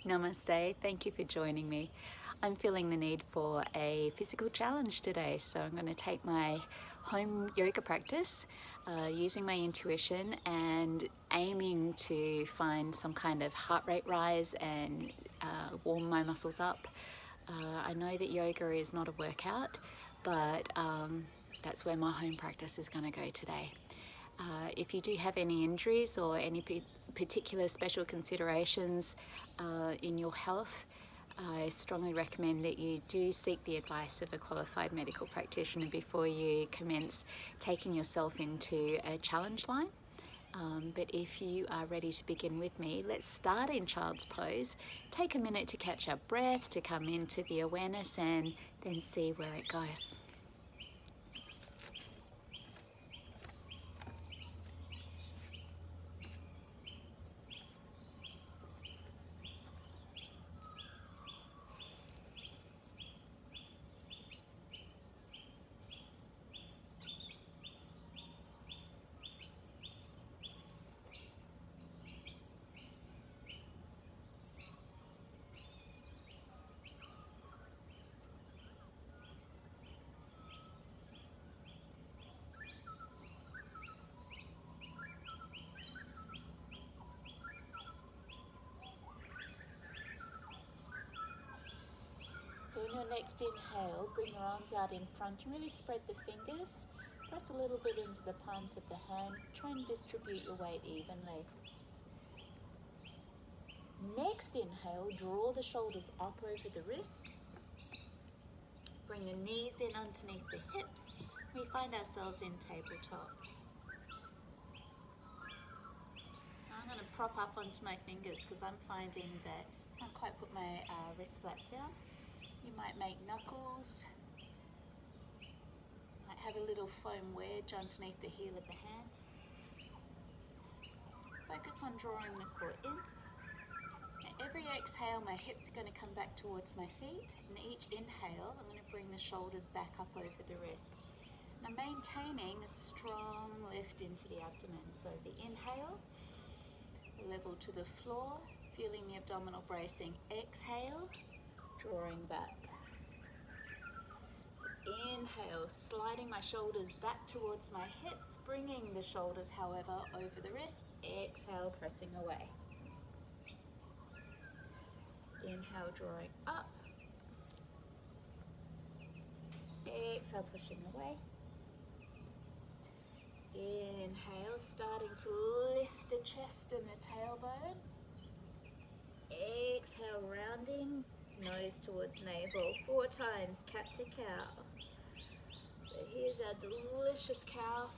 Namaste, thank you for joining me. I'm feeling the need for a physical challenge today, so I'm going to take my home yoga practice using my intuition and aiming to find some kind of heart rate rise and warm my muscles up. I know that yoga is not a workout, but that's where my home practice is going to go today. If you do have any injuries or any particular special considerations in your health, I strongly recommend that you do seek the advice of a qualified medical practitioner before you commence taking yourself into a challenge line. But if you are ready to begin with me, let's start in child's pose. Take a minute to catch our breath, to come into the awareness, and then see where it goes. So in your next inhale, bring your arms out in front and really spread the fingers. Press a little bit into the palms of the hand. Try and distribute your weight evenly. Next inhale, draw the shoulders up over the wrists. Bring the knees in underneath the hips. We find ourselves in tabletop. I'm going to prop up onto my fingers because I'm finding that I can't quite put my wrist flat down. You might make knuckles, might have a little foam wedge underneath the heel of the hand. Focus on drawing the core in. Now every exhale, my hips are going to come back towards my feet, and each inhale, I'm going to bring the shoulders back up over the wrists. And I'm maintaining a strong lift into the abdomen. So the inhale, level to the floor, feeling the abdominal bracing. Exhale, drawing back. Inhale, sliding my shoulders back towards my hips, bringing the shoulders, however, over the wrist. Exhale, pressing away. Inhale, drawing up. Exhale, pushing away. Inhale, starting to lift the chest and the tailbone. Exhale, rounding, nose towards navel. 4 times, cat to cow. So here's our delicious cow,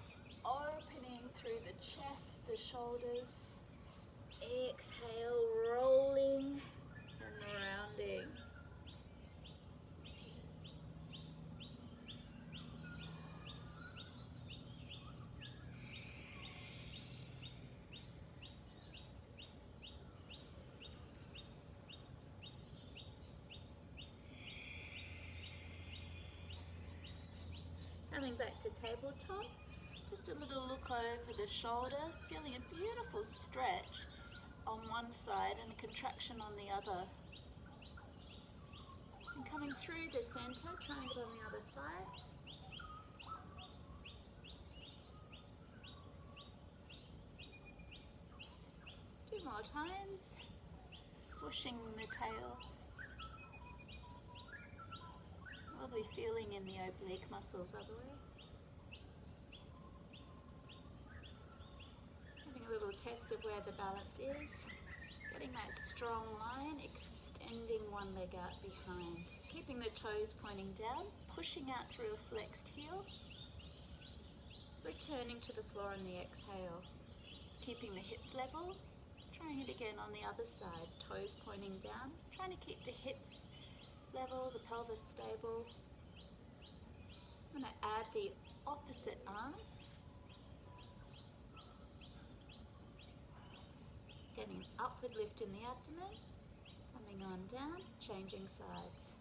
opening through the chest, the shoulders. Exhale, rolling and rounding. Coming back to tabletop, just a little look over the shoulder, feeling a beautiful stretch on one side and a contraction on the other. And coming through the center, trying it on the other side. Two more times, swooshing the tail. Lovely feeling in the oblique muscles, I believe. Having a little test of where the balance is. Getting that strong line, extending one leg out behind. Keeping the toes pointing down, pushing out through a flexed heel. Returning to the floor on the exhale. Keeping the hips level. Trying it again on the other side, toes pointing down. Trying to keep the hips level, the pelvis stable. I'm going to add the opposite arm. Getting an upward lift in the abdomen. Coming on down, changing sides.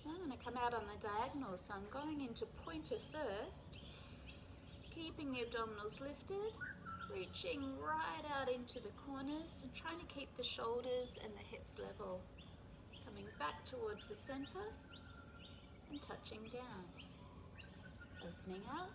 Now I'm going to come out on the diagonal, so I'm going into pointer first. keeping the abdominals lifted, reaching right out into the corners and trying to keep the shoulders and the hips level. Coming back towards the center and touching down. Opening out.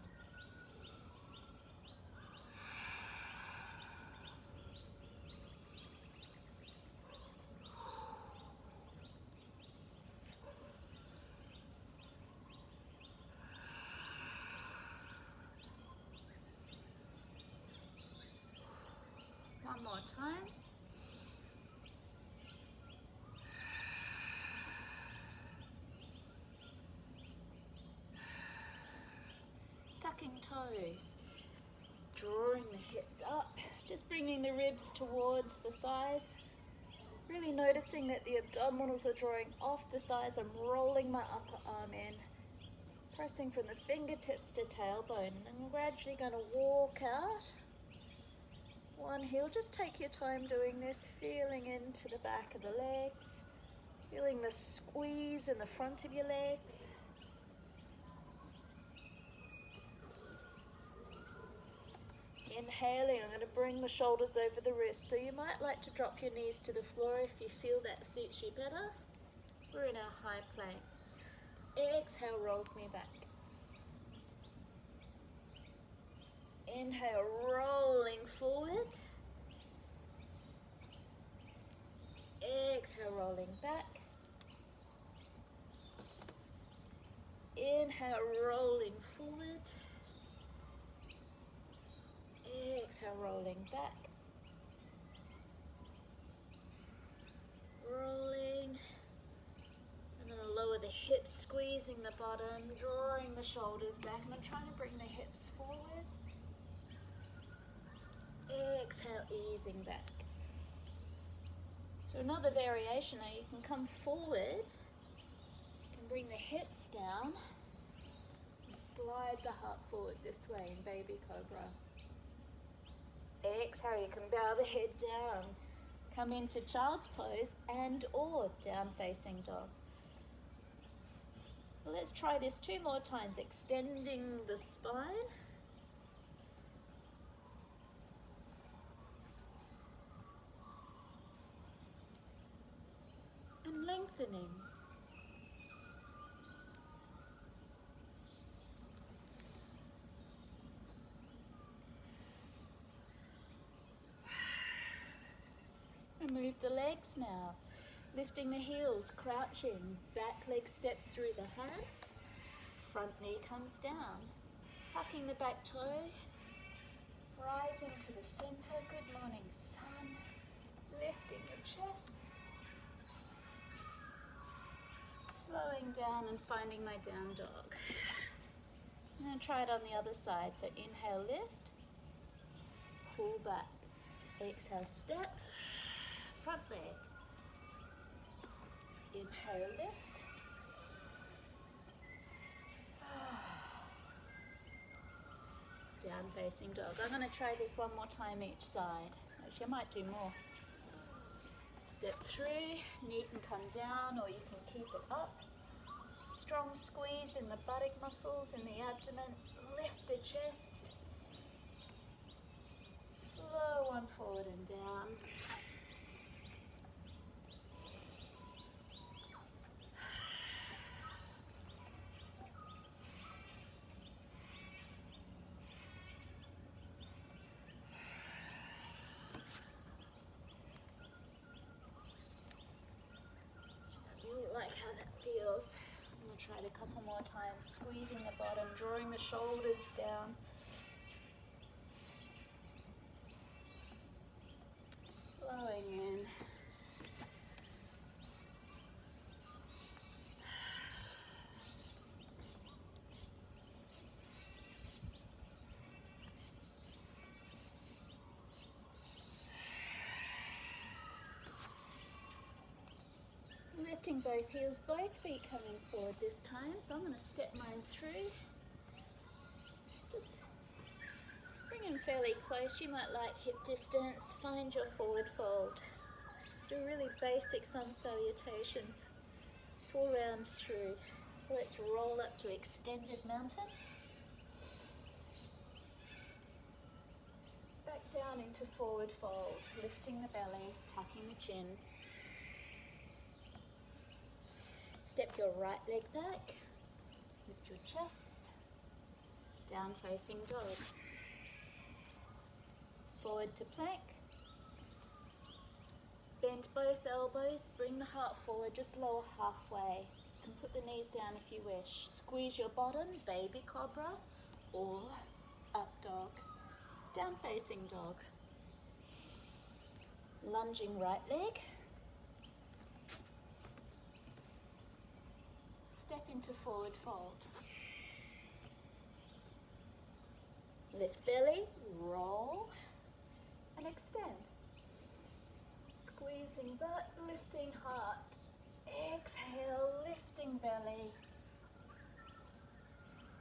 One more time. Tucking toes, drawing the hips up, just bringing the ribs towards the thighs. Really noticing that the abdominals are drawing off the thighs. I'm rolling my upper arm in, pressing from the fingertips to tailbone, and I'm gradually going to walk out. One heel, just take your time doing this, feeling into the back of the legs, feeling the squeeze in the front of your legs. Inhaling, I'm going to bring the shoulders over the wrists. So you might like to drop your knees to the floor if you feel that suits you better. We're in our high plank. Exhale, rolls me back. Inhale, rolling forward. Exhale, rolling back. Inhale, rolling forward. Exhale, rolling back. Rolling. I'm going to lower the hips, squeezing the bottom, drawing the shoulders back, and I'm trying to bring the hips forward. Exhale, easing back. So another variation now, you can come forward, you can bring the hips down, and slide the heart forward this way in baby cobra. Exhale, you can bow the head down, come into child's pose and or down facing dog. Let's try this 2 more times, extending the spine. And lengthening. Move the legs now, lifting the heels, crouching, back leg steps through the hands, front knee comes down, tucking the back toe, rising to the center, good morning sun, lifting your chest, flowing down and finding my down dog. I'm going to try it on the other side, so inhale, lift, pull back, exhale, step, front leg. Inhale, lift. Down facing dog. I'm going to try this 1 more time each side. Actually, I might do more. Step through, knee can come down or you can keep it up. Strong squeeze in the buttock muscles, in the abdomen. Lift the chest. Flow one forward and down. Like how that feels. I'm going to try it a couple more times, squeezing the bottom, drawing the shoulders down. Flowing in. Lifting both heels, both feet coming forward this time. So I'm going to step mine through. Just bring them fairly close. You might like hip distance. Find your forward fold. Do a really basic sun salutation. 4 rounds through. So let's roll up to extended mountain. down into forward fold, lifting the belly, tucking the chin. Step your right leg back, lift your chest, down facing dog. Forward to plank. Bend both elbows, bring the heart forward, just lower halfway. You can put the knees down if you wish. Squeeze your bottom, baby cobra, or up dog. Down facing dog. Lunging right leg. Step into forward fold. Lift belly, roll, and extend. Squeezing butt, lifting heart. Exhale, lifting belly.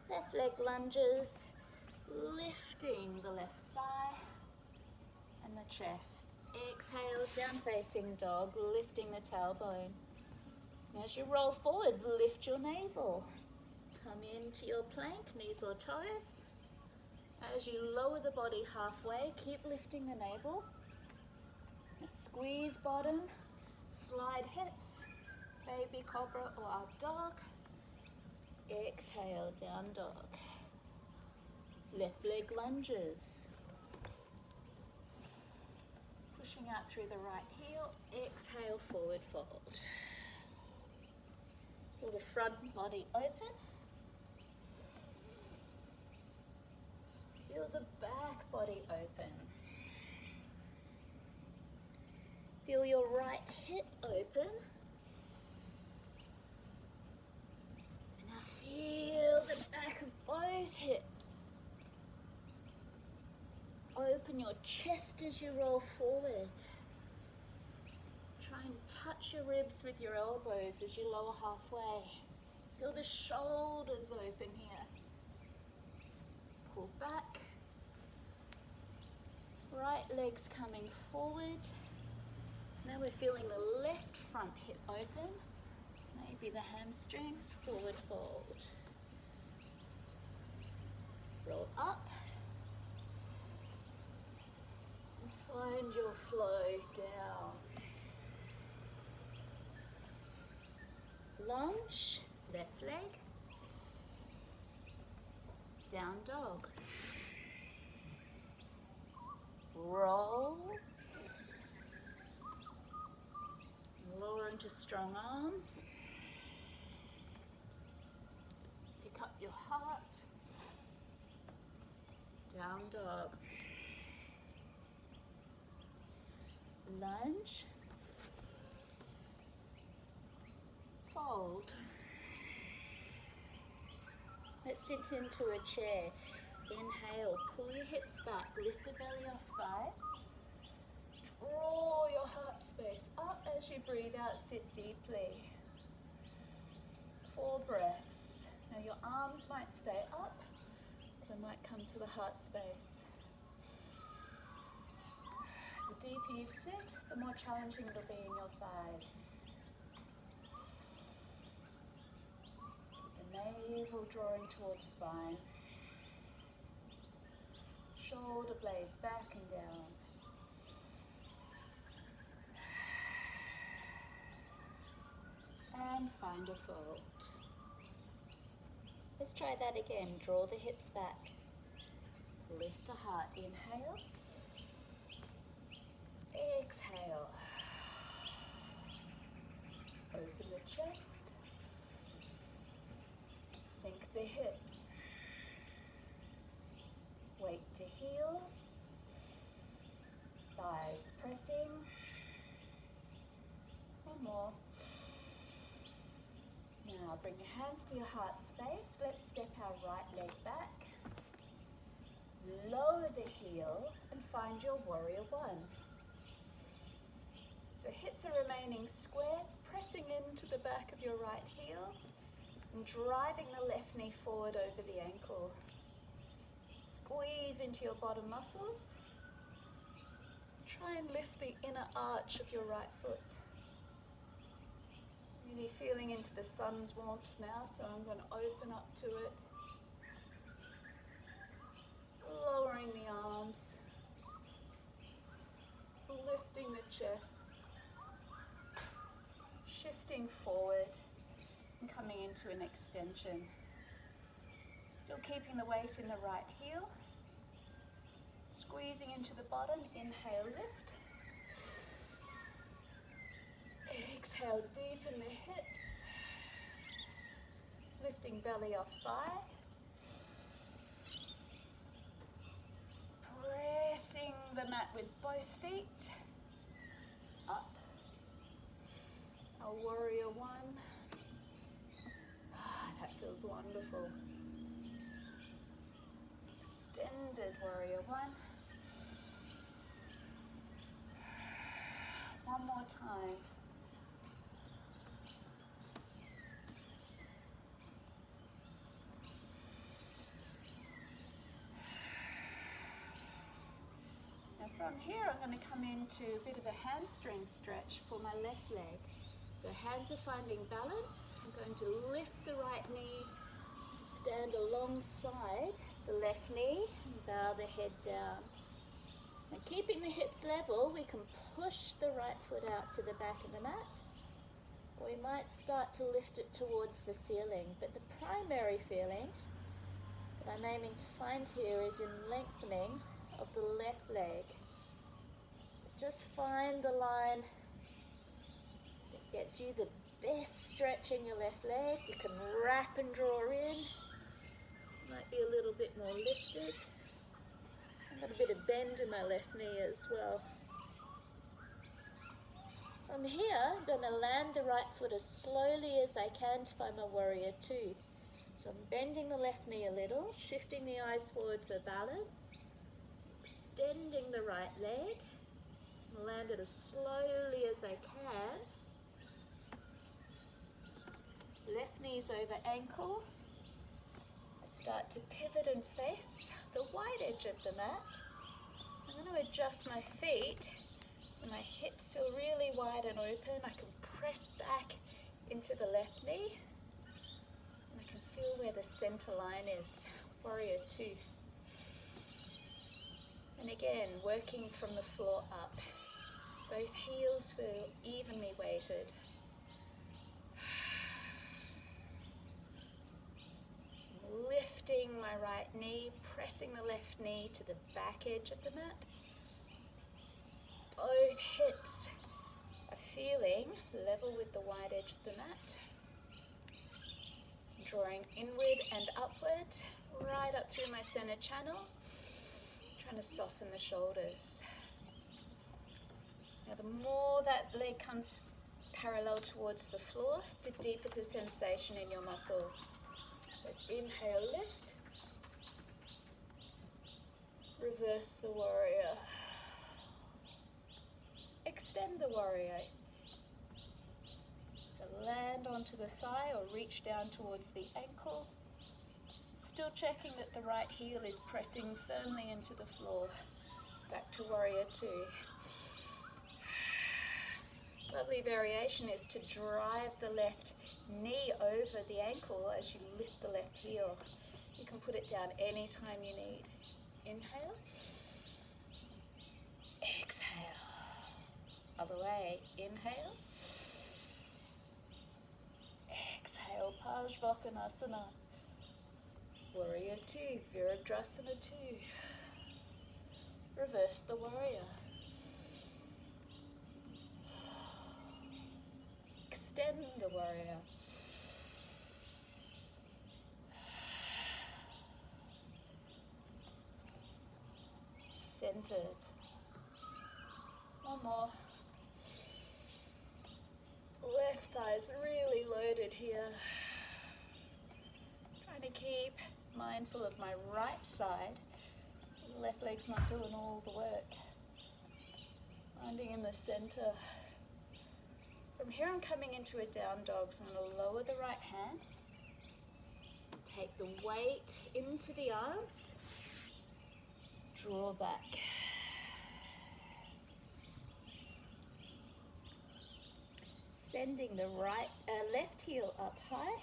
Left leg lunges, lifting the left thigh and the chest. Exhale, down facing dog, lifting the tailbone. As you roll forward, lift your navel. Come into your plank, knees or toes. As you lower the body halfway, keep lifting the navel. Squeeze bottom, slide hips, baby cobra or up dog. Exhale, down dog. Left leg lunges. Pushing out through the right heel, exhale, forward fold. Feel the front body open. Feel the back body open. Feel your right hip open. And now feel the back of both hips. Open your chest as you roll forward. Try and touch your ribs with your elbows as you lower halfway. Feel the shoulders open here. Pull back. Right leg's coming forward. Now we're feeling the left front hip open. Maybe the hamstrings, forward fold. Roll up. And find your flow down. Lunge, left leg. Down dog. Roll. Lower into strong arms. Pick up your heart. Down dog. Lunge. Fold. Let's sit into a chair. Inhale, pull your hips back, lift the belly off thighs. Draw your heart space up as you breathe out, sit deeply. 4 breaths. Now your arms might stay up, they might come to the heart space. The deeper you sit, the more challenging it'll be in your thighs. The navel drawing towards spine. Shoulder blades back and down. And find a fold. Let's try that again. Draw the hips back. Lift the heart. Inhale. Exhale. Open the chest. Sink the hips. Weight to heels. Thighs pressing. One more. Now bring your hands to your heart space. Let's step our right leg back. Lower the heel and find your warrior one. So hips are remaining square, pressing into the back of your right heel and driving the left knee forward over the ankle. Squeeze into your bottom muscles. Try and lift the inner arch of your right foot. Really feeling into the sun's warmth now, so I'm going to open up to it. Lowering the arms. moving forward and coming into an extension. Still keeping the weight in the right heel. Squeezing into the bottom, inhale, lift. Exhale, deepen the hips. Lifting belly off thigh. Pressing the mat with both feet. Up. Our warrior one. That feels wonderful. Extended warrior one. One more time. Now from here I'm going to come into a bit of a hamstring stretch for my left leg. So hands are finding balance. I'm going to lift the right knee to stand alongside the left knee and bow the head down. Now keeping the hips level, we can push the right foot out to the back of the mat. Or we might start to lift it towards the ceiling, but the primary feeling that I'm aiming to find here is in lengthening of the left leg. So just find the line that gets you the best stretch in your left leg. You can wrap and draw in. Might be a little bit more lifted. I've got a bit of bend in my left knee as well. From here, I'm going to land the right foot as slowly as I can to find my warrior two. So I'm bending the left knee a little, shifting the eyes forward for balance, extending the right leg, land it as slowly as I can. Left knee's over ankle. Start to pivot and face the wide edge of the mat. I'm going to adjust my feet so my hips feel really wide and open. I can press back into the left knee and I can feel where the center line is. Warrior two. And again, working from the floor up. Both heels feel evenly weighted. Lifting my right knee, pressing the left knee to the back edge of the mat. Both hips are feeling level with the wide edge of the mat. Drawing inward and upward, right up through my center channel. Trying to soften the shoulders. Now the more that leg comes parallel towards the floor, the deeper the sensation in your muscles. Let's inhale, lift. Reverse the warrior. Extend the warrior. So land onto the thigh or reach down towards the ankle. Still checking that the right heel is pressing firmly into the floor. Back to warrior two. Lovely variation is to drive the left knee over the ankle as you lift the left heel. You can put it down anytime you need. Inhale. Exhale. Other way. Inhale. Exhale. Parsvakonasana. Warrior two. Virabhadrasana two. Reverse the warrior. Extend the warrior. Centered. One more. Left thigh's really loaded here. Trying to keep mindful of my right side. Left leg's not doing all the work. Finding in the center. From here I'm coming into a down dog, so I'm going to lower the right hand, take the weight into the arms, draw back. Sending the left heel up high.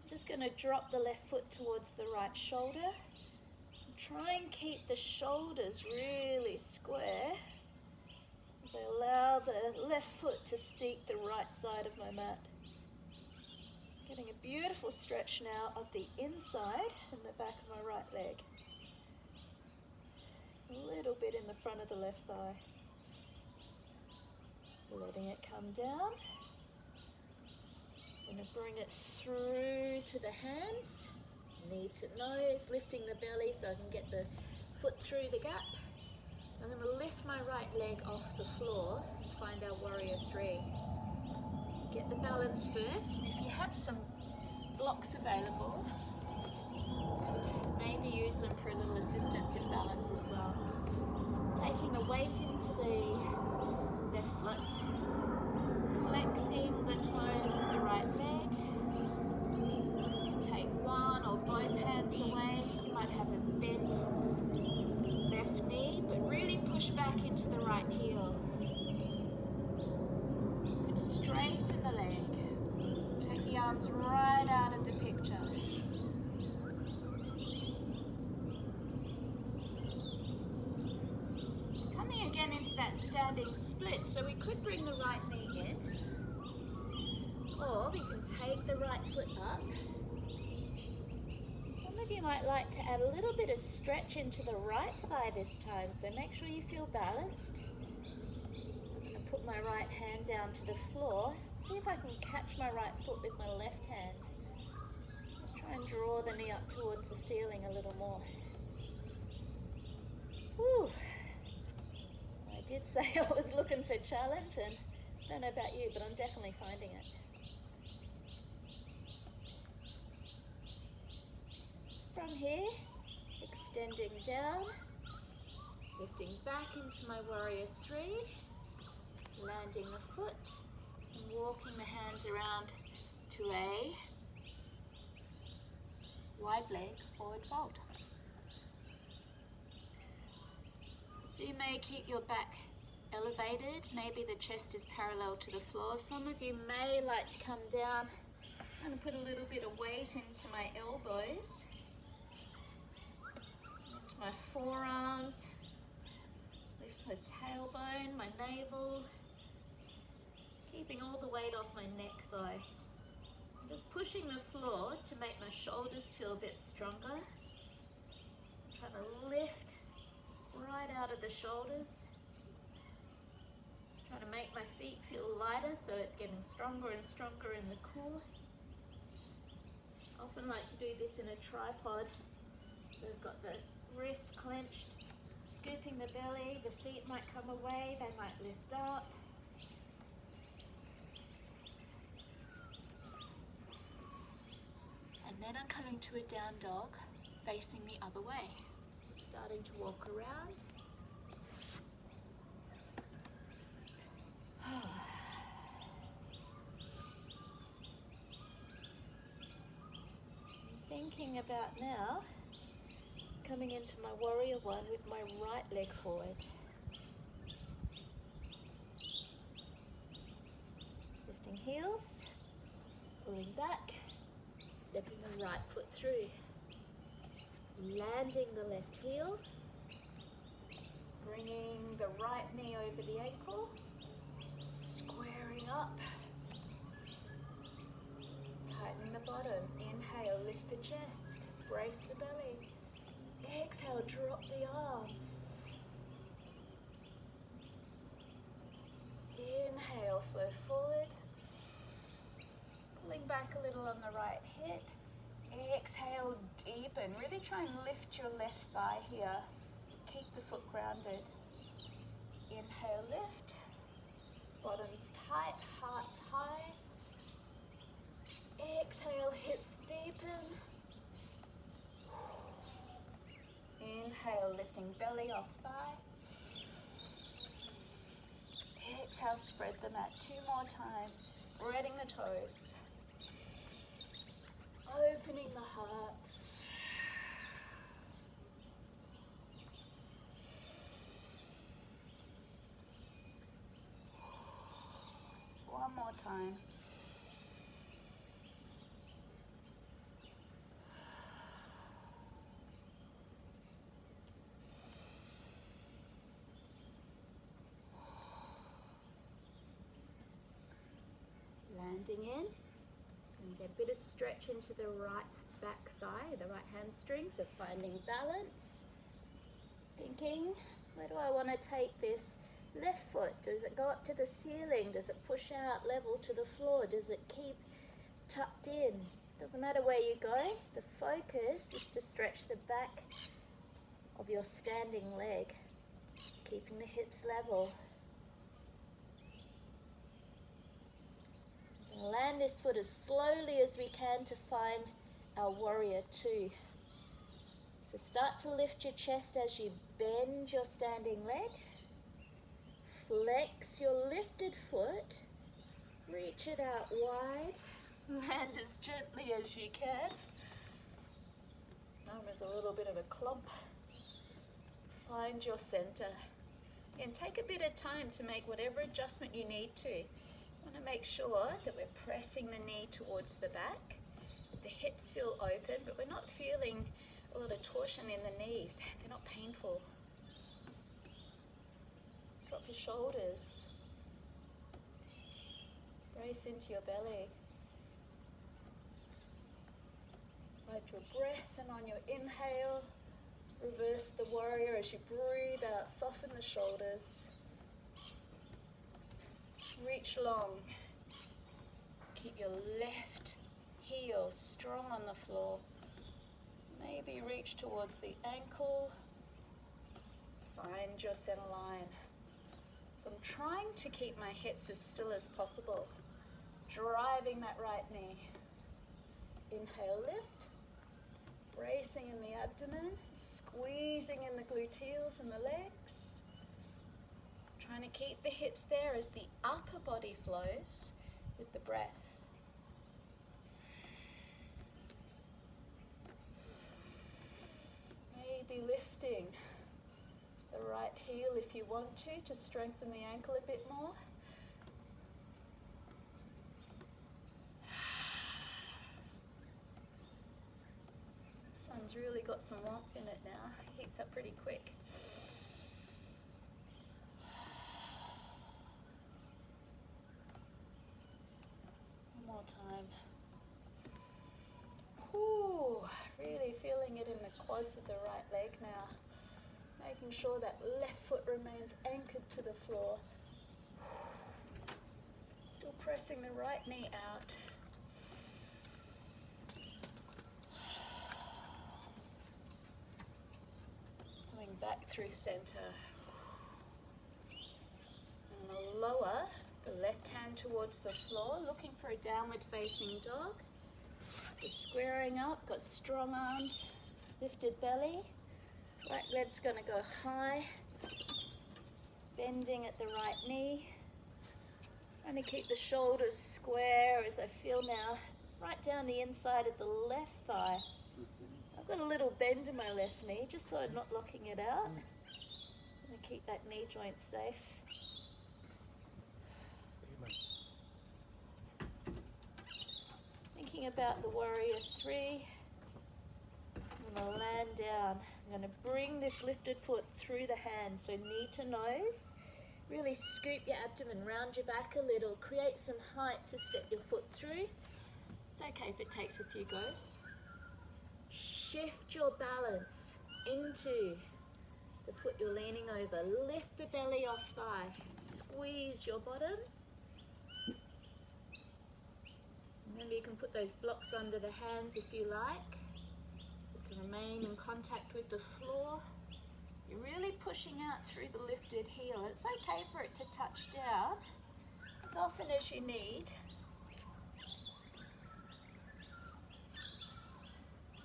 Just going to drop the left foot towards the right shoulder. Try and keep the shoulders really square. as I allow the left foot to seek the right side of my mat. Getting a beautiful stretch now of the inside and the back of my right leg. A little bit in the front of the left thigh. Letting it come down. I'm going to bring it through to the hands, knee to nose, lifting the belly so I can get the foot through the gap. I'm going to lift my right leg off the floor and find our warrior three. Get the balance first, and if you have some blocks available, maybe use them for a little assistance in balance as well. Taking the weight into the left foot, flexing the toes of the right leg. Take one or both hands away. You might have a bent left knee, but really push back into the right heel. Good, straighten the leg. Take the arms right out of the picture. Coming again into that standing split, so we could bring the right knee in, or we can take the right foot up. Some of you might like to add a little bit of stretch into the right thigh this time, so make sure you feel balanced. I'm going to put my right hand down to the floor, see if I can catch my right foot with my left hand. Just try and draw the knee up towards the ceiling a little more. Whew. I did say I was looking for challenge, and I don't know about you, but I'm definitely finding it. From here, extending down, lifting back into my warrior three, landing the foot, and walking the hands around to a wide leg forward fold. So you may keep your back elevated, maybe the chest is parallel to the floor. Some of you may like to come down and put a little bit of weight into my elbows, into my forearms, lift my tailbone, my navel, keeping all the weight off my neck though. I'm just pushing the floor to make my shoulders feel a bit stronger. I'm trying to lift right out of the shoulders. Trying to make my feet feel lighter so it's getting stronger and stronger in the core. I often like to do this in a tripod. So I've got the wrists clenched, scooping the belly, the feet might come away, they might lift up. And then I'm coming to a down dog, facing the other way. Starting to walk around. Thinking about now coming into my warrior one with my right leg forward. Lifting heels, pulling back, stepping the right foot through. Landing the left heel, bringing the right knee over the ankle, squaring up, tighten the bottom, inhale, lift the chest, brace the belly, exhale, drop the arms, inhale, flow forward, pulling back a little on the right hip. Exhale, deepen. Really try and lift your left thigh here. Keep the foot grounded. Inhale, lift. Bottoms tight, hearts high. Exhale, hips deepen. Inhale, lifting belly off thigh. Exhale, spread the mat 2 more times, spreading the toes. Opening the heart. One more time. landing in. And get a bit of stretch into the right back thigh, the right hamstring, so finding balance. Thinking, where do I want to take this left foot? Does it go up to the ceiling? Does it push out level to the floor? Does it keep tucked in? Doesn't matter where you go, the focus is to stretch the back of your standing leg, keeping the hips level. And land this foot as slowly as we can to find our warrior two. So start to lift your chest as you bend your standing leg. Flex your lifted foot. Reach it out wide. Land as gently as you can. There's a little bit of a clump. Find your center. And take a bit of time to make whatever adjustment you need to. You want to make sure that we're pressing the knee towards the back. The hips feel open, but we're not feeling a lot of torsion in the knees. They're not painful. Drop your shoulders. Brace into your belly. Ride your breath, and on your inhale, reverse the warrior as you breathe out. Soften the shoulders. Reach long. Keep your left heel strong on the floor. Maybe reach towards the ankle. Find your center line. So I'm trying to keep my hips as still as possible. Driving that right knee. Inhale, lift. Bracing in the abdomen. Squeezing in the gluteals and the legs. Trying to keep the hips there as the upper body flows with the breath. Maybe lifting the right heel if you want to strengthen the ankle a bit more. The sun's really got some warmth in it now. It heats up pretty quick. One more time. Ooh, really feeling it in the quads of the right leg now. Making sure that left foot remains anchored to the floor. Still pressing the right knee out. Coming back through center. And we'll lower the left hand towards the floor, looking for a downward facing dog. So squaring up, got strong arms, lifted belly. Right leg's going to go high, bending at the right knee. Trying to keep the shoulders square as I feel now right down the inside of the left thigh. I've got a little bend in my left knee just so I'm not locking it out. I'm going to keep that knee joint safe. Thinking about the warrior three. I'm going to land down. I'm going to bring this lifted foot through the hands, so knee to nose. Really scoop your abdomen, round your back a little, create some height to step your foot through. It's okay if it takes a few goes. Shift your balance into the foot you're leaning over. Lift the belly off thigh. Squeeze your bottom. Remember, you can put those blocks under the hands if you like. You can remain in contact with the floor. You're really pushing out through the lifted heel. It's okay for it to touch down as often as you need.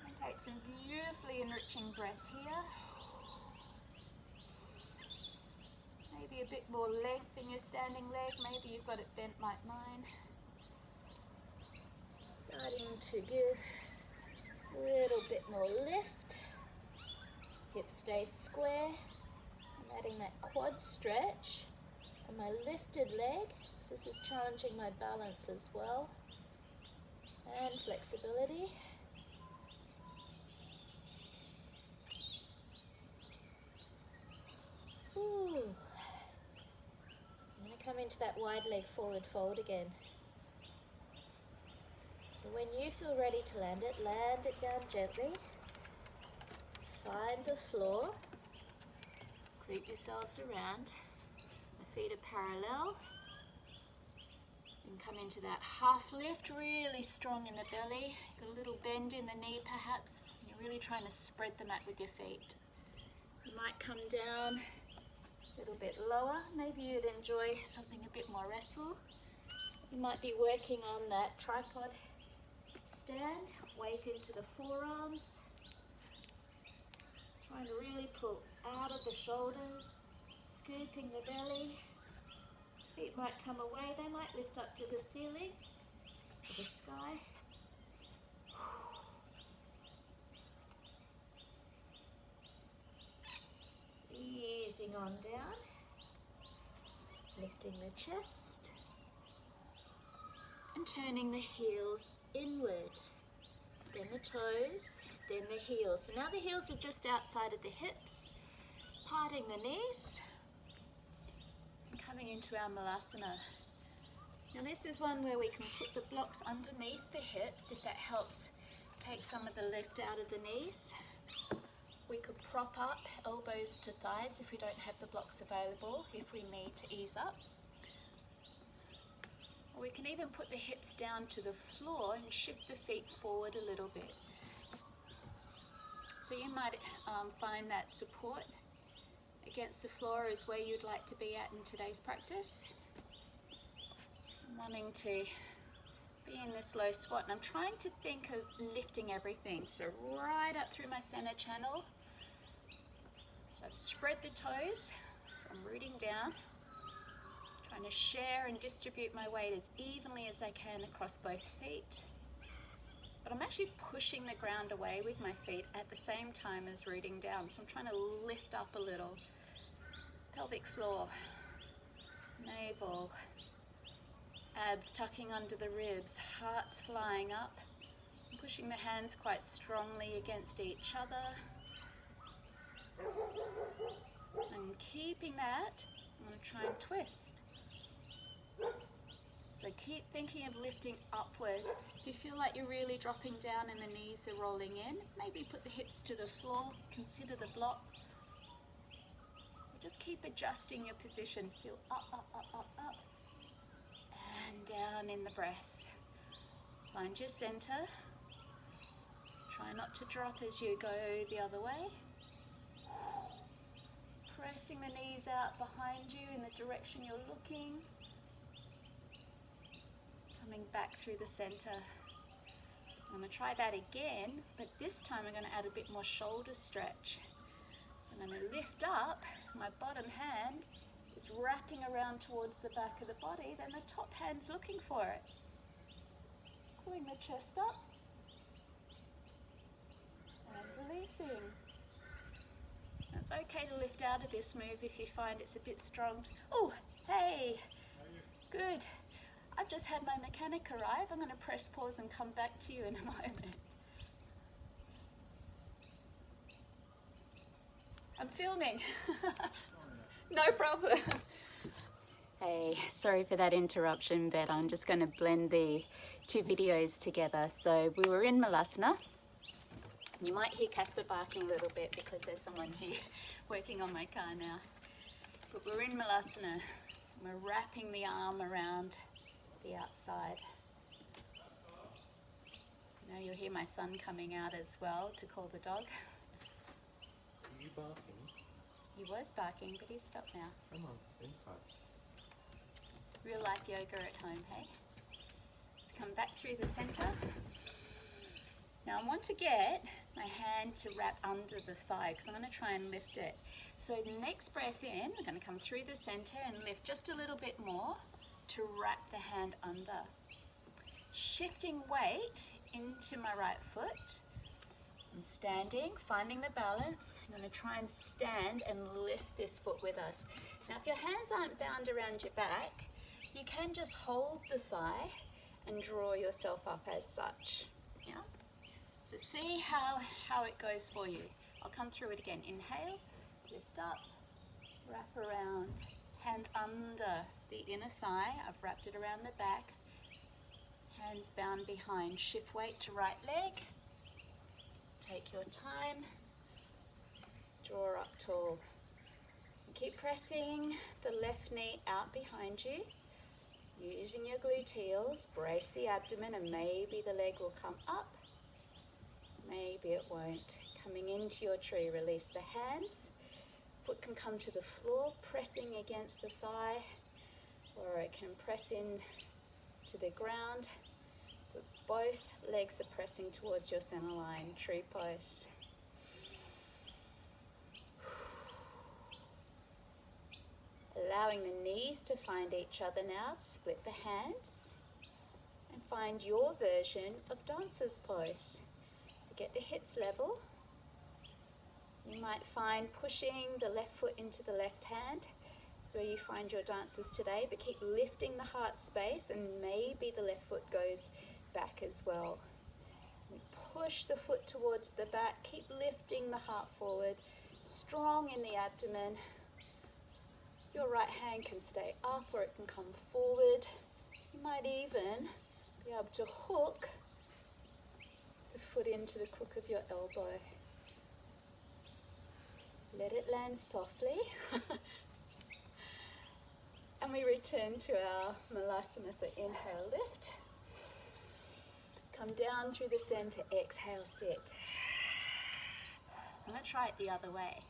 And take some beautifully enriching breaths here. Maybe a bit more length in your standing leg. Maybe you've got it bent like mine. Starting to give a little bit more lift. Hips stay square. I'm adding that quad stretch on my lifted leg. So this is challenging my balance as well. And flexibility. Ooh. I'm going to come into that wide leg forward fold again. So when you feel ready to land it down gently. Find the floor. Creep yourselves around. My feet are parallel. And come into that half lift, really strong in the belly. Got a little bend in the knee perhaps. You're really trying to spread the mat with your feet. You might come down a little bit lower. Maybe you'd enjoy something a bit more restful. You might be working on that tripod stand. Weight into the forearms. Trying to really pull out of the shoulders. Scooping the belly. Feet might come away. They might lift up to the ceiling, to the sky. Easing on down, lifting the chest and turning the heels inward, then the toes, then the heels. So now the heels are just outside of the hips, parting the knees and coming into our Malasana. Now this is one where we can put the blocks underneath the hips if that helps take some of the lift out of the knees. We could prop up elbows to thighs if we don't have the blocks available, if we need to ease up. Or we can even put the hips down to the floor and shift the feet forward a little bit. So you might find that support against the floor is where you'd like to be at in today's practice. I'm wanting to be in this low squat, and I'm trying to think of lifting everything. So right up through my center channel. So I've spread the toes, so I'm rooting down, trying to share and distribute my weight as evenly as I can across both feet. But I'm actually pushing the ground away with my feet at the same time as rooting down. So I'm trying to lift up a little. Pelvic floor, navel, abs tucking under the ribs, hearts flying up, pushing the hands quite strongly against each other. And keeping that, I'm going to try and twist. So keep thinking of lifting upward. If you feel like you're really dropping down and the knees are rolling in, maybe put the hips to the floor, consider the block. Just keep adjusting your position. Feel up, up, up, up, up. And down in the breath. Find your center. Try not to drop as you go the other way. Pressing the knees out behind you in the direction you're looking. Coming back through the center. I'm going to try that again, but this time I'm going to add a bit more shoulder stretch. So I'm going to lift up. My bottom hand is wrapping around towards the back of the body, then the top hand's looking for it. Pulling the chest up and releasing. Now it's okay to lift out of this move if you find it's a bit strong. Oh, hey, good. I've just had my mechanic arrive. I'm going to press pause and come back to you in a moment. I'm filming. No problem. Hey, sorry for that interruption, but I'm just going to blend the two videos together. So we were in Malasana. You might hear Casper barking a little bit because there's someone here working on my car now. But we're in Malasana. We're wrapping the arm around the outside. Now you'll hear my son coming out as well to call the dog. Are you barking? He was barking, but he's stopped now. Come on, inside. Real life yoga at home, hey? Let's come back through the center. Now I want to get my hand to wrap under the thigh because I'm going to try and lift it. So the next breath in, we're going to come through the center and lift just a little bit more to wrap the hand under. Shifting weight into my right foot. I'm standing, finding the balance. I'm going to try and stand and lift this foot with us. Now if your hands aren't bound around your back, you can just hold the thigh and draw yourself up as such. Yeah? So see how it goes for you. I'll come through it again. Inhale, lift up, wrap around, hands under the inner thigh. I've wrapped it around the back. Hands bound behind, shift weight to right leg. Take your time, draw up tall. Keep pressing the left knee out behind you. Using your gluteals, brace the abdomen, and maybe the leg will come up, maybe it won't. Coming into your tree, release the hands. Foot can come to the floor, pressing against the thigh, or it can press in to the ground, but both legs are pressing towards your center line, tree pose. Allowing the knees to find each other now, split the hands and find your version of dancer's pose. So get the hips level. You might find pushing the left foot into the left hand. That's where you find your dancers today, but keep lifting the heart space and maybe the left foot goes back as well. Push the foot towards the back, keep lifting the heart forward, strong in the abdomen. Your right hand can stay up or it can come forward. You might even be able to hook the foot into the crook of your elbow. Let it land softly. And we return to our Malasana, so inhale, lift. Come down through the center, exhale, sit. I'm going to try it the other way.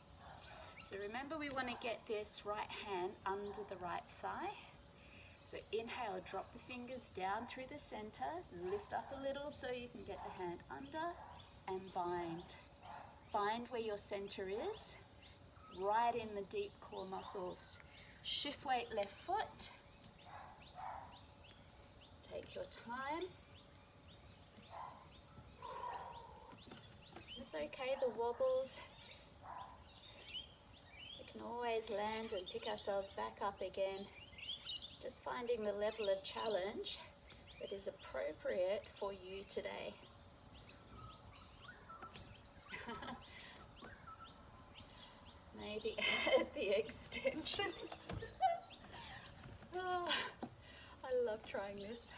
So remember, we want to get this right hand under the right thigh. So inhale, drop the fingers down through the center, lift up a little so you can get the hand under and bind. Find where your center is, right in the deep core muscles. Shift weight left foot. Take your time. It's okay, the wobbles. We can always land and pick ourselves back up again. Just finding the level of challenge that is appropriate for you today. Maybe add the extension. Oh, I love trying this.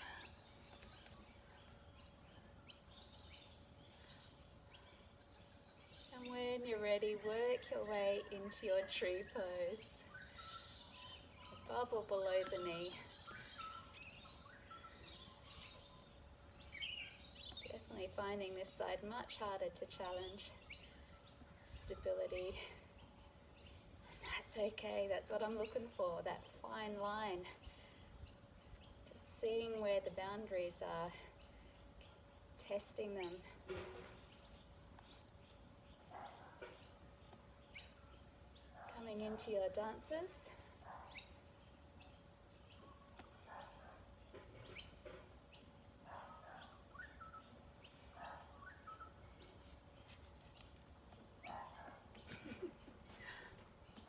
And when you're ready, work your way into your tree pose. Above or below the knee. Definitely finding this side much harder to challenge. Stability. And that's okay, that's what I'm looking for, that fine line. Just seeing where the boundaries are, testing them. Coming into your dances.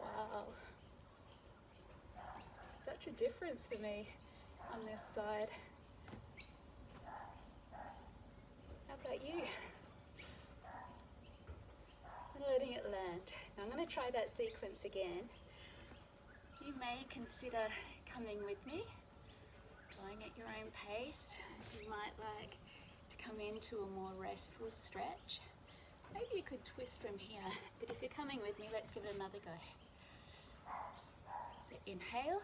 Wow. Such a difference for me on this side. How about you? And letting it land. Now I'm going to try that sequence again. You may consider coming with me, going at your own pace. You might like to come into a more restful stretch. Maybe you could twist from here, but if you're coming with me, let's give it another go. So inhale,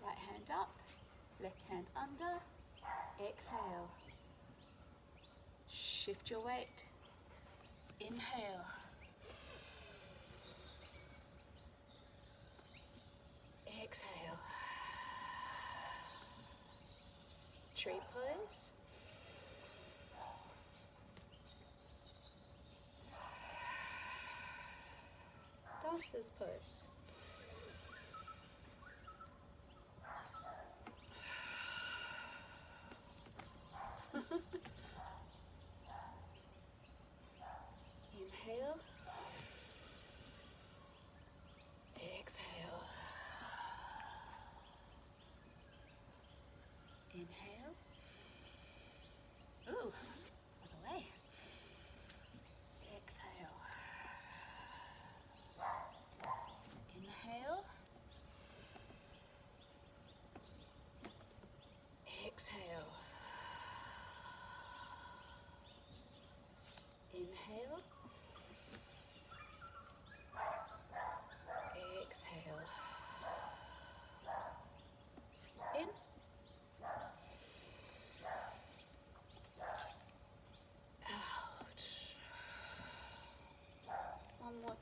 right hand up, left hand under, exhale. Shift your weight. Inhale. Exhale. Tree pose. Dancer's pose. Inhale. Exhale. Inhale. Ooh, other way. Exhale.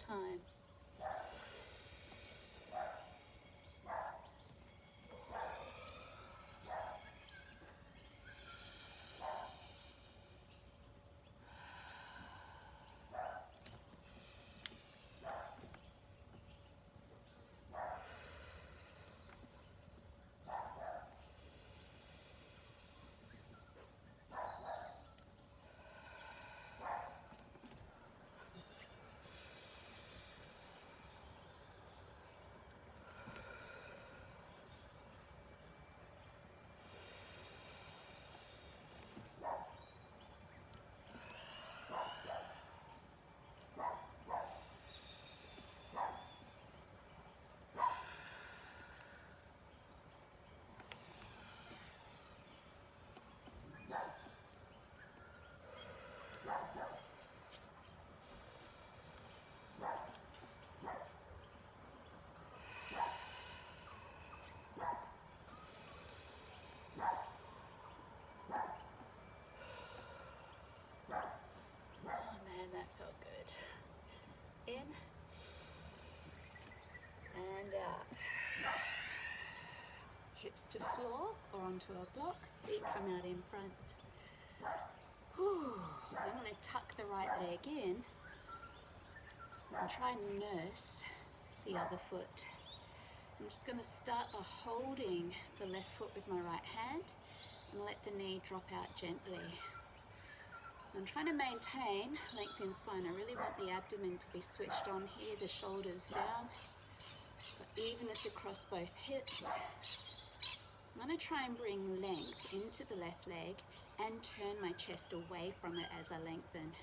time. That felt good. In and out. Hips to floor or onto a block. Feet come out in front. Whew. I'm going to tuck the right leg in and try and nurse the other foot. So I'm just going to start by holding the left foot with my right hand and let the knee drop out gently. I'm trying to maintain length in spine. I really want the abdomen to be switched on here, the shoulders down, but evenness across both hips. I'm going to try and bring length into the left leg and turn my chest away from it as I lengthen.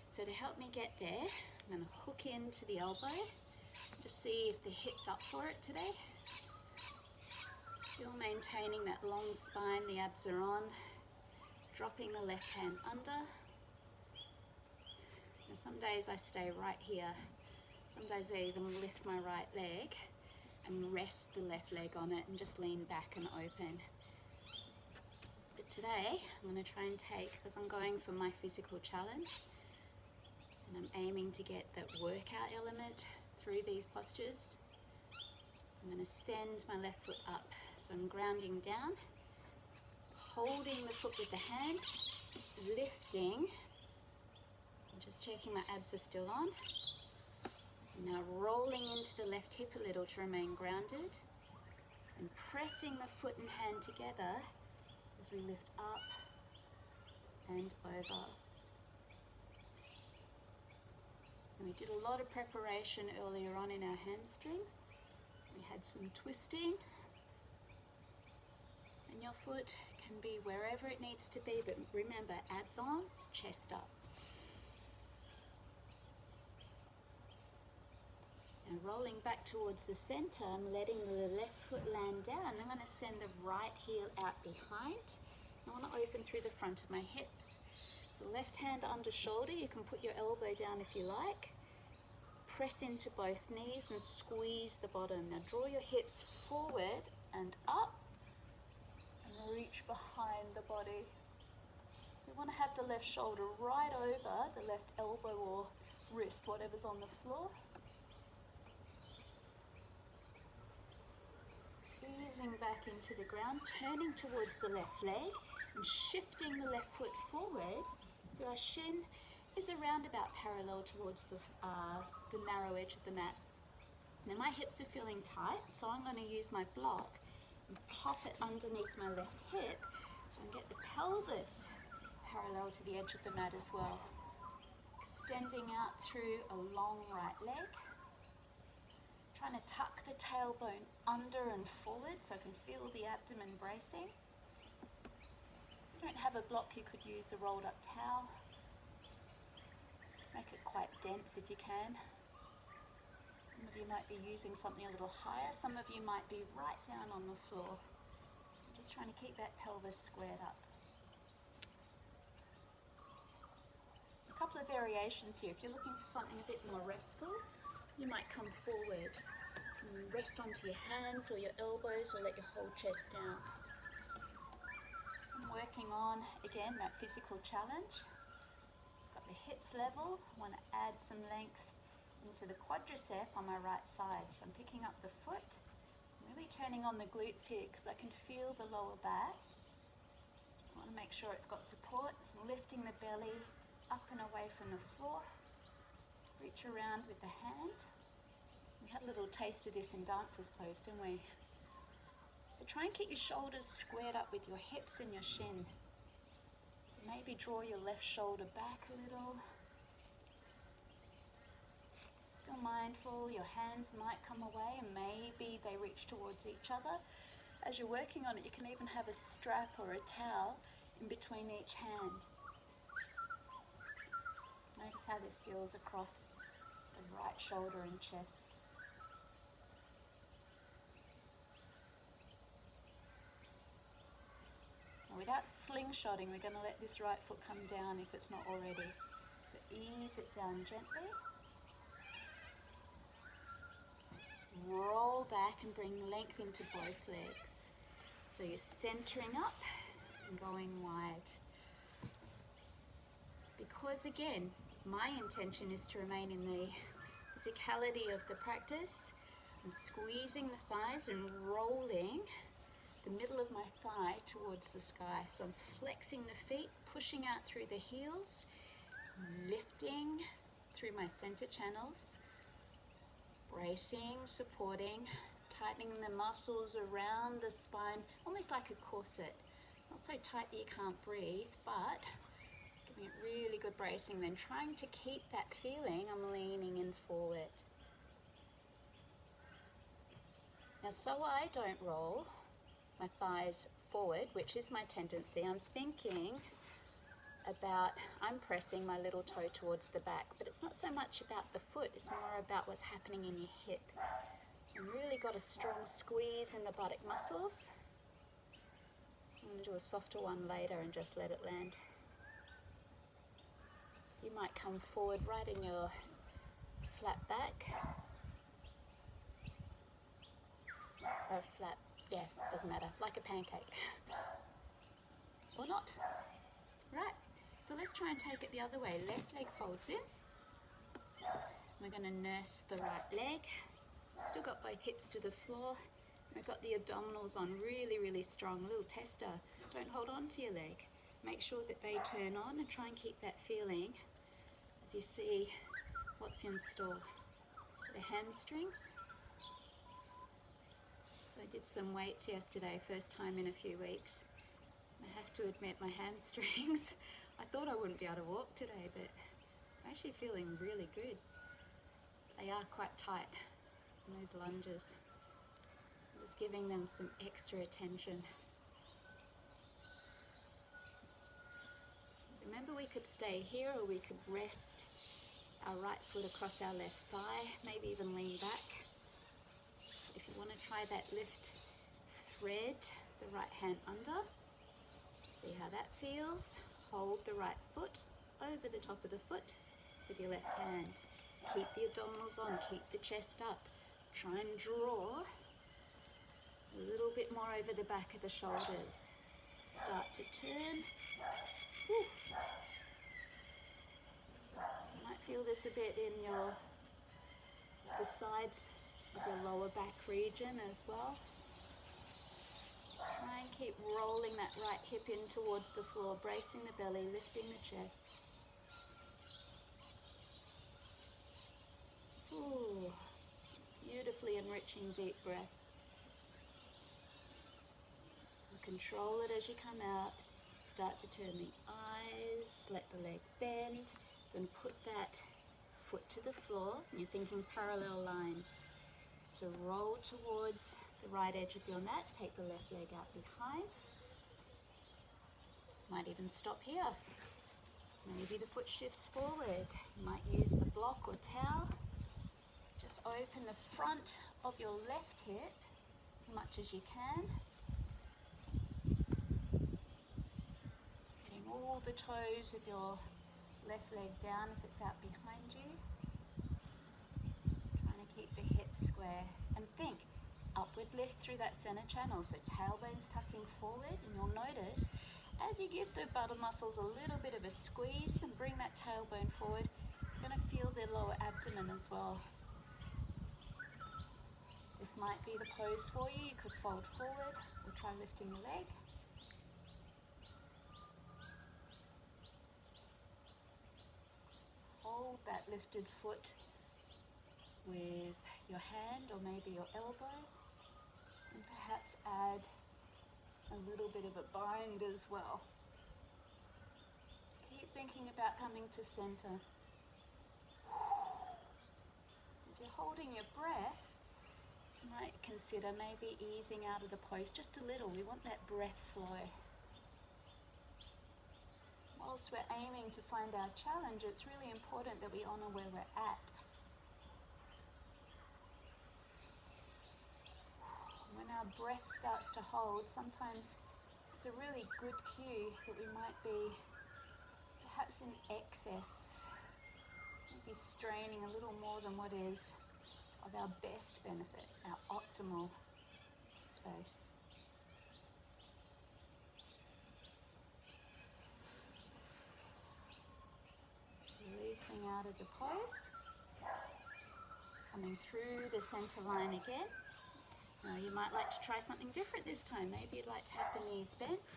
So to help me get there, I'm going to hook into the elbow, just see if the hip's up for it today. Still maintaining that long spine, the abs are on. Dropping the left hand under. And some days I stay right here. Some days I even lift my right leg and rest the left leg on it and just lean back and open. But today I'm going to try and take, because I'm going for my physical challenge, and I'm aiming to get that workout element through these postures. I'm going to send my left foot up. So I'm grounding down, holding the foot with the hand, lifting, and just checking my abs are still on. Now rolling into the left hip a little to remain grounded, and pressing the foot and hand together as we lift up and over. And we did a lot of preparation earlier on in our hamstrings. We had some twisting. And your foot can be wherever it needs to be, but remember, abs on, chest up. And rolling back towards the center, I'm letting the left foot land down. I'm going to send the right heel out behind. I want to open through the front of my hips. So left hand under shoulder, you can put your elbow down if you like. Press into both knees and squeeze the bottom. Now draw your hips forward and up. Reach behind the body. We want to have the left shoulder right over the left elbow or wrist, whatever's on the floor. Easing back into the ground, turning towards the left leg and shifting the left foot forward so our shin is around about parallel towards the narrow edge of the mat. Now my hips are feeling tight, so I'm going to use my block and pop it underneath my left hip so I can get the pelvis parallel to the edge of the mat as well. Extending out through a long right leg. Trying to tuck the tailbone under and forward so I can feel the abdomen bracing. If you don't have a block, you could use a rolled up towel. Make it quite dense if you can. Some of you might be using something a little higher. Some of you might be right down on the floor. Just trying to keep that pelvis squared up. A couple of variations here. If you're looking for something a bit more restful, you might come forward and rest onto your hands or your elbows or let your whole chest down. I'm working on, again, that physical challenge. Got the hips level. I want to add some length into the quadricep on my right side. So I'm picking up the foot, really turning on the glutes here because I can feel the lower back. Just want to make sure it's got support, lifting the belly up and away from the floor. Reach around with the hand. We had a little taste of this in dancer's pose, didn't we? So try and keep your shoulders squared up with your hips and your shin. So maybe draw your left shoulder back a little. Still mindful, your hands might come away and maybe they reach towards each other. As you're working on it, you can even have a strap or a towel in between each hand. Notice how this feels across the right shoulder and chest. Now without slingshotting, we're going to let this right foot come down if it's not already. So ease it down gently. Roll back and bring length into both legs. So you're centering up and going wide. Because again, my intention is to remain in the physicality of the practice. I'm squeezing the thighs and rolling the middle of my thigh towards the sky. So I'm flexing the feet, pushing out through the heels, lifting through my center channels, bracing, supporting, tightening the muscles around the spine, almost like a corset. Not so tight that you can't breathe, but giving it really good bracing, then trying to keep that feeling. I'm leaning in forward. Now, so I don't roll my thighs forward, which is my tendency, I'm thinking about, I'm pressing my little toe towards the back, but it's not so much about the foot, it's more about what's happening in your hip. You've really got a strong squeeze in the buttock muscles. I'm going to do a softer one later and just let it land. You might come forward right in your flat back. Or flat, yeah, doesn't matter, like a pancake. Or not. Right, so let's try and take it the other way. Left leg folds in. We're going to nurse the right leg. Still got both hips to the floor. We've got the abdominals on really, really strong. A little tester. Don't hold on to your leg. Make sure that they turn on and try and keep that feeling as you see what's in store. The hamstrings. So I did some weights yesterday, first time in a few weeks. I have to admit my hamstrings, I thought I wouldn't be able to walk today, but I'm actually feeling really good. They are quite tight in those lunges. I'm just giving them some extra attention. Remember, we could stay here or we could rest our right foot across our left thigh, maybe even lean back. If you want to try that lift, thread the right hand under. See how that feels. Hold the right foot over the top of the foot with your left hand. Keep the abdominals on, keep the chest up. Try and draw a little bit more over the back of the shoulders. Start to turn. Whew. You might feel this a bit in the sides of your lower back region as well. Try and keep rolling that right hip in towards the floor, bracing the belly, lifting the chest. Ooh, beautifully enriching deep breaths. And control it as you come out. Start to turn the eyes, let the leg bend. Then put that foot to the floor. And you're thinking parallel lines. So roll towards the right edge of your mat, take the left leg out behind. Might even stop here. Maybe the foot shifts forward. You might use the block or towel. Just open the front of your left hip as much as you can. Getting all the toes of your left leg down if it's out behind you. Trying to keep the hips square. And think, upward lift through that center channel, so tailbone's tucking forward, and you'll notice as you give the buttock muscles a little bit of a squeeze and bring that tailbone forward, you're going to feel feel the lower abdomen as well. This might be the pose for you. You could fold forward or try lifting the leg. Hold that lifted foot with your hand or maybe your elbow, and perhaps add a little bit of a bind as well. Keep thinking about coming to center. If you're holding your breath, you might consider maybe easing out of the pose just a little. We want that breath flow. Whilst we're aiming to find our challenge, it's really important that we honor where we're at. When our breath starts to hold, sometimes it's a really good cue that we might be perhaps in excess, maybe straining a little more than what is of our best benefit, our optimal space. Releasing out of the pose, coming through the center line again. Now you might like to try something different this time. Maybe you'd like to have the knees bent.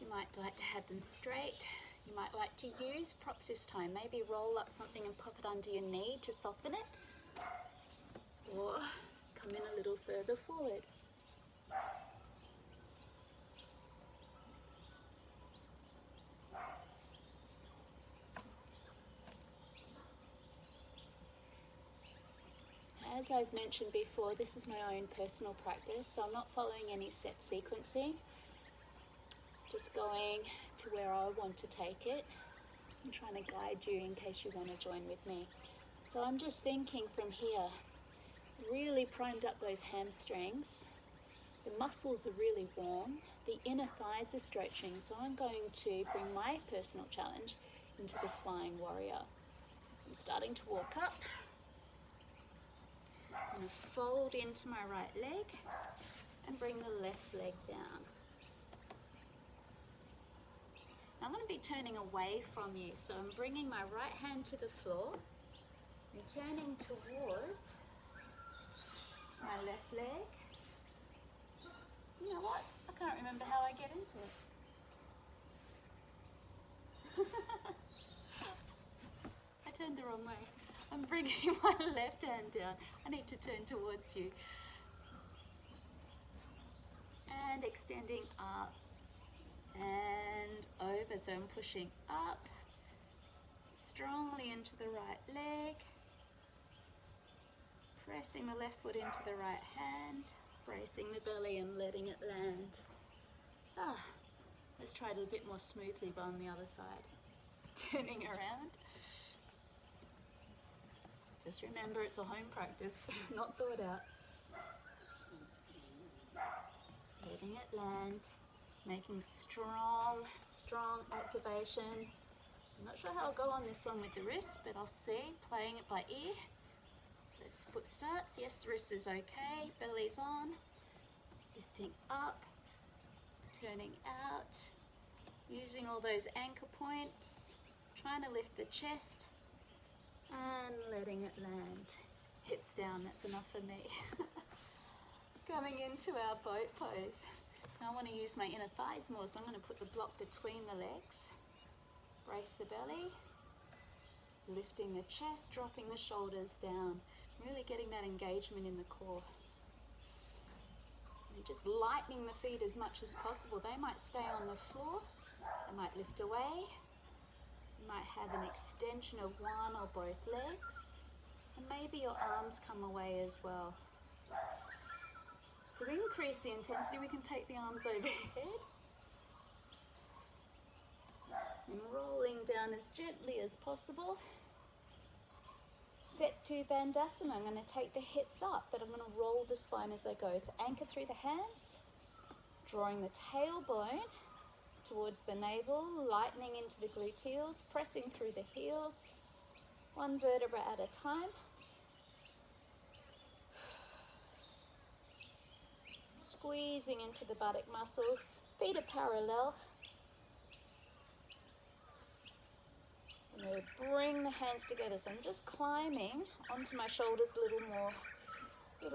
You might like to have them straight. You might like to use props this time. Maybe roll up something and pop it under your knee to soften it. Or come in a little further forward. As I've mentioned before, this is my own personal practice, so I'm not following any set sequencing. Just going to where I want to take it. I'm trying to guide you in case you want to join with me. So I'm just thinking from here, really primed up those hamstrings. The muscles are really warm. The inner thighs are stretching, so I'm going to bring my personal challenge into the flying warrior. I'm starting to walk up. I'm going to fold into my right leg and bring the left leg down. I'm going to be turning away from you, so I'm bringing my right hand to the floor and turning towards my left leg. You know what? I can't remember how I get into it. I turned the wrong way. I'm bringing my left hand down. I need to turn towards you. And extending up and over. So I'm pushing up strongly into the right leg. Pressing the left foot into the right hand. Bracing the belly and letting it land. Let's try it a bit more smoothly but on the other side. Turning around. Just remember it's a home practice, not thought out. Letting it land, making strong activation. I'm not sure how I'll go on this one with the wrist, but I'll see, playing it by ear. So this foot starts, yes, wrist is okay, belly's on, lifting up, turning out, using all those anchor points, trying to lift the chest, and letting it land. Hips down, that's enough for me. Coming into our boat pose. Now I want to use my inner thighs more, so I'm going to put the block between the legs. Brace the belly, lifting the chest, dropping the shoulders down. Really getting that engagement in the core. And just lightening the feet as much as possible. They might stay on the floor, they might lift away. You might have an extension of one or both legs, and maybe your arms come away as well. To increase the intensity, we can take the arms overhead and rolling down as gently as possible. Set to Bandhasana. I'm going to take the hips up, but I'm going to roll the spine as I go. So anchor through the hands, drawing the tailbone towards the navel, lightening into the gluteals, pressing through the heels, one vertebra at a time. Squeezing into the buttock muscles, feet are parallel. And I'm going to bring the hands together. So I'm just climbing onto my shoulders a little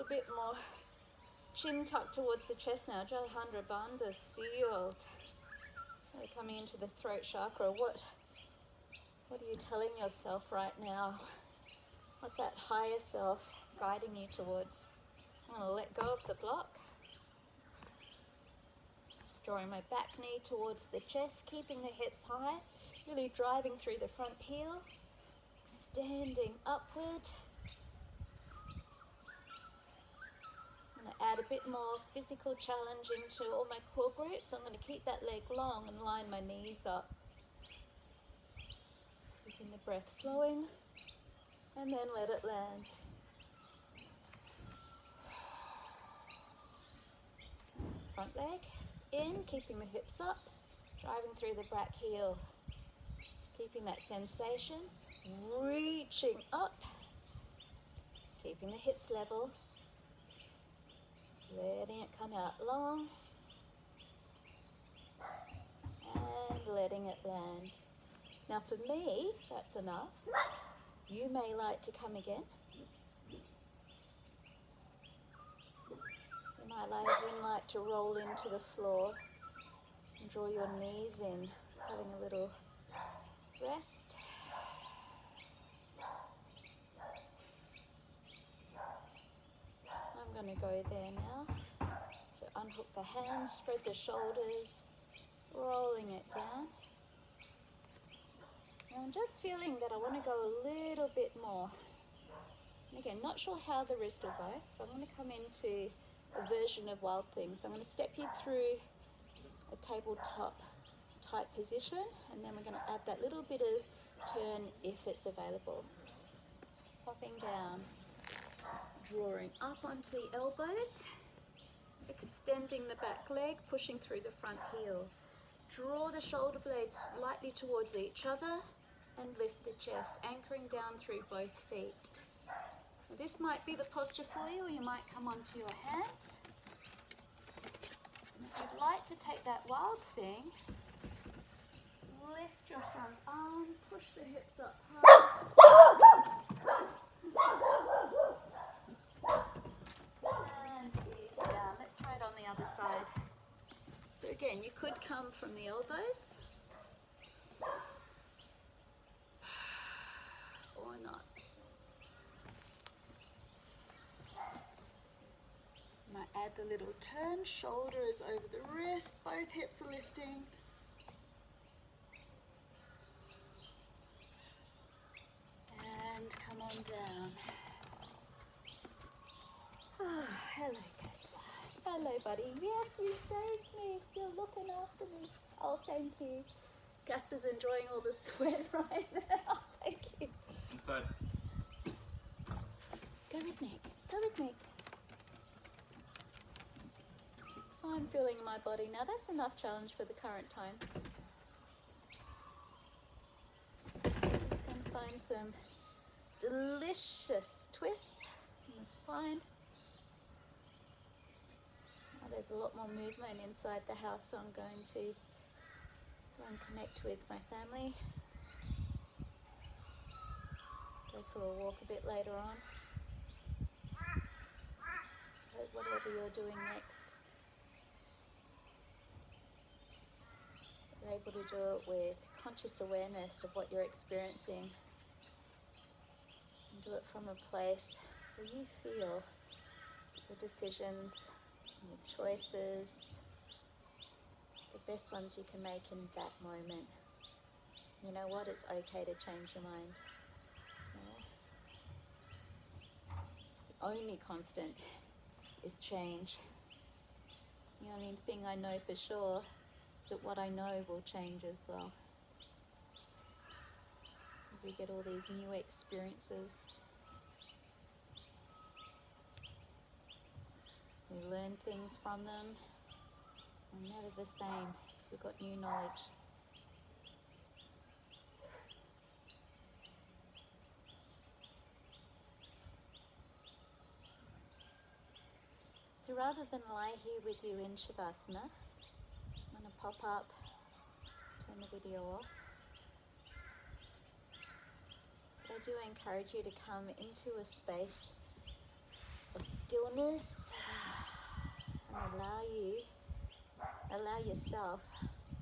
bit more. Chin tucked towards the chest now. Jalandhara Bandha sealed. Really coming into the throat chakra. What are you telling yourself right now? What's that higher self guiding you towards? I'm going to let go of the block. Drawing my back knee towards the chest, keeping the hips high, really driving through the front heel, extending upward. I'm going to add a bit more physical challenge into all my core groups. I'm going to keep that leg long and line my knees up. Keeping the breath flowing, and then let it land. Front leg in, keeping the hips up, driving through the back heel. Keeping that sensation, reaching up, keeping the hips level, letting it come out long, and letting it land. Now for me, that's enough. You may like to come again. You might even like to roll into the floor and draw your knees in, having a little rest. I'm going to go there now. So unhook the hands, spread the shoulders, rolling it down. And I'm just feeling that I want to go a little bit more. And again, not sure how the wrist will go, so I'm going to come into a version of Wild Thing. So I'm going to step you through a tabletop type position, and then we're going to add that little bit of turn if it's available. Popping down, drawing up onto the elbows, extending the back leg, pushing through the front heel. Draw the shoulder blades lightly towards each other and lift the chest, anchoring down through both feet. Now this might be the posture for you, or you might come onto your hands. And if you'd like to take that Wild Thing, lift your front arm, push the hips up high. And ease down. Let's try it on the other side. So again, you could come from the elbows or not. Now add the little turn, shoulders over the wrist, both hips are lifting. And come on down. Oh, hello Casper. Hello buddy. Yes, you saved me. You're looking after me. Oh, thank you. Casper's enjoying all the sweat right now. Thank you. Inside. Go with me. Go with me. So I'm feeling my body now. That's enough challenge for the current time. Just going to find some delicious twists in the spine. Oh, there's a lot more movement inside the house, so I'm going to go and connect with my family. Go for a walk a bit later on. Whatever you're doing next, you're able to do it with conscious awareness of what you're experiencing, and do it from a place where you feel your decisions, your choices, the best ones you can make in that moment. You know what? It's okay to change your mind. The only constant is change. The only thing I know for sure is that what I know will change as well. As we get all these new experiences, we learn things from them. We're never the same because we've got new knowledge. So rather than lie here with you in Shavasana, I'm going to pop up, turn the video off, really do encourage you to come into a space of stillness and allow yourself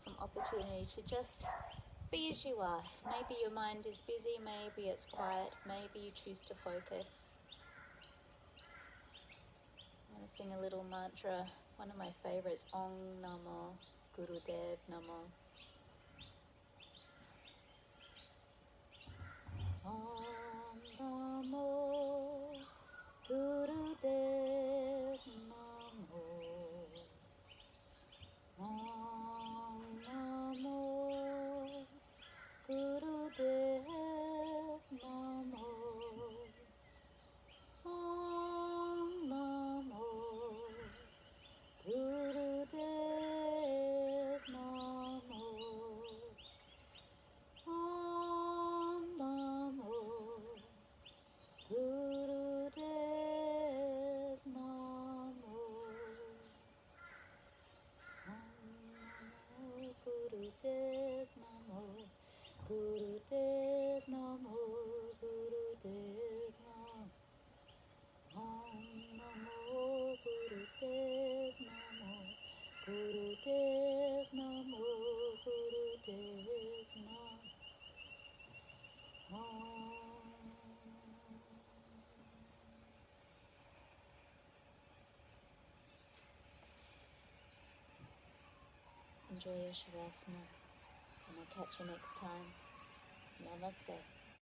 some opportunity to just be as you are. Maybe your mind is busy, maybe it's quiet, maybe you choose to focus. I'm going to sing a little mantra, one of my favorites, Om Namo Gurudev Namo. Om Namo Gurudev Namo. Om Namo Gurudev Namo. Om Namo Gurudev Namo. Om Namo Gurudev Namo. Gurudev Namo, Gurudev Namo, Gurudev Namo. Om Namo Gurudev Namo, Gurudev Namo, Gurudev Namo. Enjoy your Shavasana, and I'll catch you next time. Namaste.